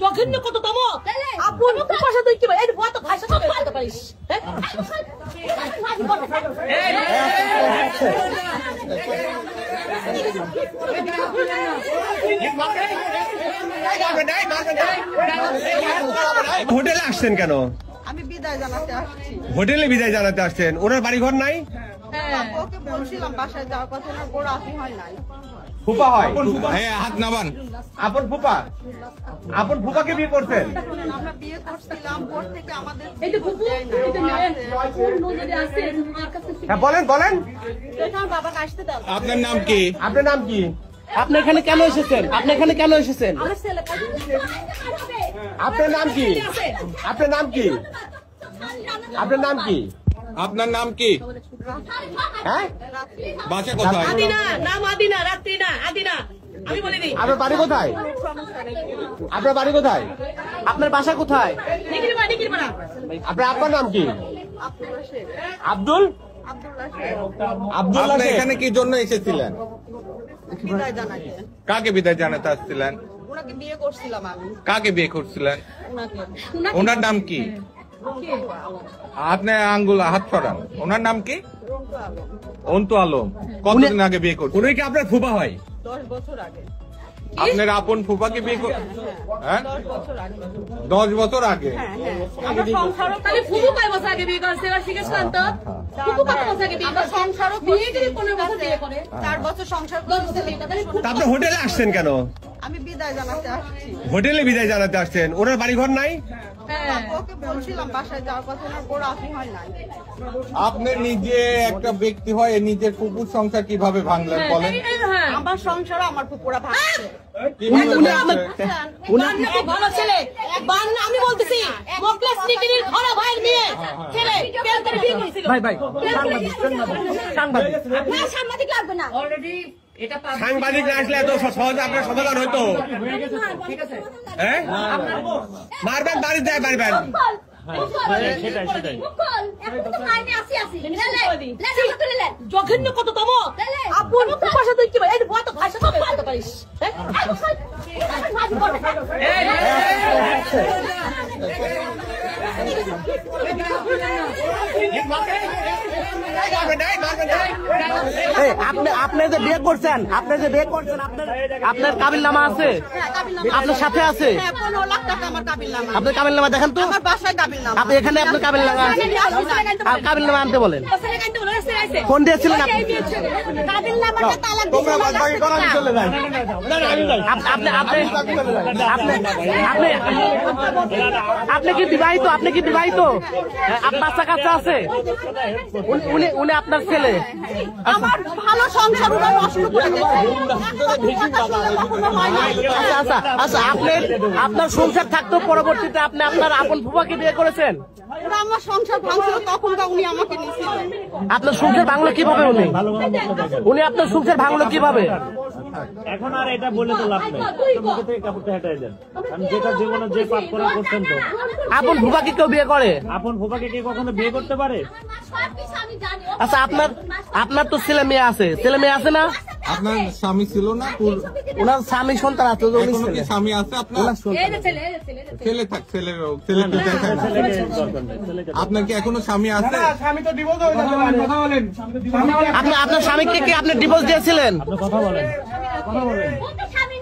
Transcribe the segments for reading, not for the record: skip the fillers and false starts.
জঘন্য কততম আপন ভাষা তুই কি বল এই বড় তো ভাষা তুই বলতে পারিস হোটেলে আসছেন কেন? আমি বিদায় জানাতে আসছি। হোটেলে বিদায় জানাতে আসছেন? ওনার বাড়ি ঘর নাই? ওকে বলছিলাম বাসায় যাওয়ার কথা, না বড় আপনি হয় নাই। ফুপা হয়? হাত নামান। আপন ফুপা? আপন ফুপাকে বিয়ে করতেন? আমরা বিয়ে করছিলাম, পর থেকে আমাদের এই তো ফুপু এই তো অন্য যদি আসে তোমার কাছে হ্যাঁ বলেন বলেন। আমার বাবাকে আসতে দাও। আপনার নাম কি? আপনার নাম কি? আপনি এখানে কেন এসেছেন? আপনি এখানে কেন এসেছেন? আমার ছেলে আপনার নাম কি? আপনার নাম কি? আপনার নাম কি? আপনার নাম কি? হ্যাঁ বাসা কোথায়? আদিনা নাম আদিনা রাত্রি না আদিনা আমি বলে দিই আপনার বাড়ি কোথায়? আপনার বাড়ি কোথায়? আপনার বাসা কোথায়? নিকির বাড়া আপনার আব্বার নাম কি? আব্দুল্লাহ শেখ। আব্দুল আব্দুল্লাহ শেখ। আব্দুল্লাহ আপনি শেখ। এখানে কি জন্য এসেছিলেন? বিদায় জানাতে। কাকে বিদায় জানাতে আসছিলেন? ওনাকে বিয়ে করছিলাম আমি। কাকে বিয়ে করছিলেন? ওনাকে ওনার নাম কি? আপনি আঙ্গুল হাত সরান। ওনার নাম কি? রন্টু আলম। অন্তু আলম। কতদিন আগে বিয়ে করছেন? উনি কি আপনার ফুপা হয়? 10 বছর আগে। আপনার আপন ফুফাকে বিয়ে হ্যাঁ 10 বছর আগে। 10 বছর আগে। আমার সংসারও তাহলে ফুপু কয় বছর আগে বিয়ে করছে এবার জিজ্ঞেস করেন তো ফুপু কত বছর আগে বিয়ে করছে সংসারও বিয়ে করে 15 বছর বিয়ে করে 4 বছর সংসার 10 বছর বিয়ে করে তা আপনি হোটেলে আসছেন কেন? আমি বিদায় জানাতে আসছি। হোটেলে বিদায় জানাতে আসছেন? ওনার বাড়ি ঘর নাই? ওকে বলছিলাম বাসায় যাওয়ার কথা, না বড় আপনি হয় নাই। আপনি নিজে একটা ব্যক্তি হয়ে নিজের কুকুর সংসার কিভাবে ভাঙলেন বলেন? আমার সংসার আমার পুকুরা ভাঙছে। বান্না খুব ভালো ছেলে বান্না আমি বলতেছি মোকলেস নিকিরের খরা ভাইয়ের মেয়ে ছেলে প্রেম করে বিয়ে করেছিল ভাই ভাই সাংবাদিক না সাংবাদিক লাগবে না অলরেডি এটা সাংবাদিক না আসলে এত সহজে আপনার সমাধান হইতো? ঠিক আছে হ্যাঁ মারবেন বাড়ি যায় মারবেন। জঘন্য কততম আপন ভাষা তুই কি বল এই বড় তো ভাষা তুই বলতে পারিস আপনি যে বিয়ে করছেন আপনার কাবিল নামা আছে? আপনার সাথে আছে? 15 লাখ টাকা আমার কাবিল নামা। আপনার কাবিল নামা দেখেন তো। আমার বাসায় কাবিল নামা। আপনি এখানে আপনার কাবিল নামা কাবিল নামা আনতে বলেন। ফোন দিয়েছিলেন আপনি? কাবিল নামাটা তালাক তোমরা বাদবাকি করো, আমি চলে যাই। আপনি কি বিবাহিত? আপনি কি বিবাহিত? বাচ্চা কাচ্চা আছে? উনি আপনার ছেলে? আমার ভালো সংসার ওরা নষ্ট করে দিয়েছে। আচ্ছা আচ্ছা আপনার সংসার থাকতেও পরবর্তীতে আপনি আপনার আপন ফুফাকে বিয়ে করেছেন? ওরা আমার সংসার ভাঙছিল, তখন উনি আমাকে নিয়েছিলেন। আপনার সংসার ভাঙলো কিভাবে? উনি আপনার সংসার ভাঙলো কিভাবে? এখন আর এটা বলে তো লাভ নেই, মুখে থেকে কাপড়টা হেঁটে দেন। কারণ যেটা জীবনে যে পাপ করে করছেন তো। আপন ফুফাকে কেউ বিয়ে করে? আপন ফুফাকে কি কখনো বিয়ে করতে পারে? আচ্ছা আপনার তো ছেলে মেয়ে আছে না? আপনার স্বামী ছিল না? ওনার স্বামী সন্তান আছে? এখনো কি স্বামী আছে আপনার? ছেলে থাক ছেলে আপনার কি এখনো স্বামী আছে? স্বামী তো ডিভোর্স হয়ে গেছে, কথা বলেন। আপনার স্বামীকে কি আপনি ডিভোর্স দিয়েছিলেন?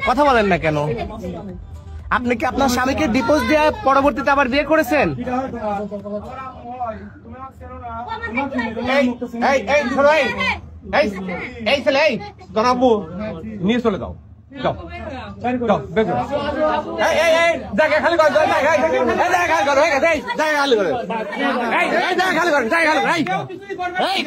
কথা বলেন না কেন? আপনি কি আপনার স্বামীকে ডিভোর্স দিয়ে পরবর্তীতে আবার বিয়ে করেছেন? এই ছেলে এই জনাবু নিয়ে চলে যাও যাও যাও দেখো এই জায়গা খালি করো জায়গা খালি করো জায়গা খালি করো জায়গা খালি করো এই জায়গা খালি করো জায়গা খালি করো এই